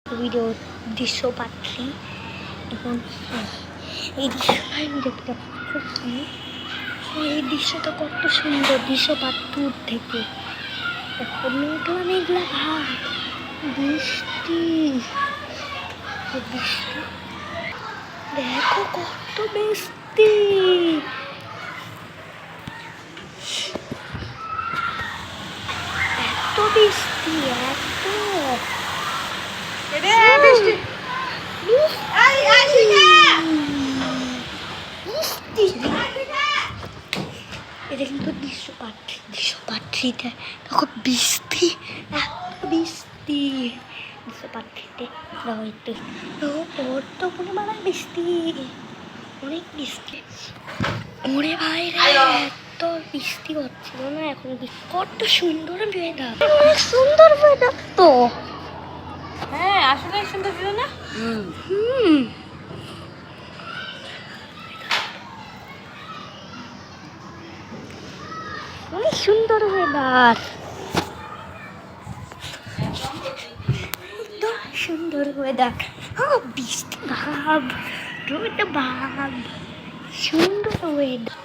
Video দৃশ্য পাচ্ছি এখন। এই দৃশ্যটা আমি দেখতে পাচ্ছি, এই দৃশ্যটা কত সুন্দর দৃশ্য পাত্তুর থেকে। এখন মেঘলা মেঘলা ভাব, বৃষ্টি, বৃষ্টি দেখো কত বৃষ্টি, এত বৃষ্টি, এত এটা কিন্তু দৃশ্যপাত্রীতে দেখো বৃষ্টি, এত বৃষ্টি দৃশ্যপাত্রীতে হইতে ওর তো কোনো মানে বৃষ্টি, অনেক বৃষ্টি। ওরে ভাই রে, এত বৃষ্টি হচ্ছিল না এখন, কত সুন্দর ওয়েদার, অনেক সুন্দর ওয়েদার তো। হ্যাঁ আসলে সুন্দর ছিল না? অনেক সুন্দর ওয়েদার, সুন্দর ওয়েদার। হ্যাঁ বৃষ্টি ভাব, রোদ ভাব, সুন্দর ওয়েদার,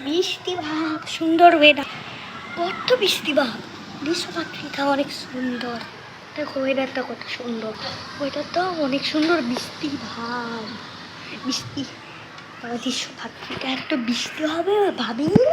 বৃষ্টি ভাব, সুন্দর ওয়েদার, কত বৃষ্টি ভাব। দৃশ্যপাত্রীটা অনেক সুন্দর, দেখো ওয়েদারটা কত সুন্দর, ওয়েদারটা অনেক সুন্দর, বৃষ্টি ভাব, বৃষ্টি। দৃশ্যপাত্রীটা এত বৃষ্টি হবে ভাবিনি।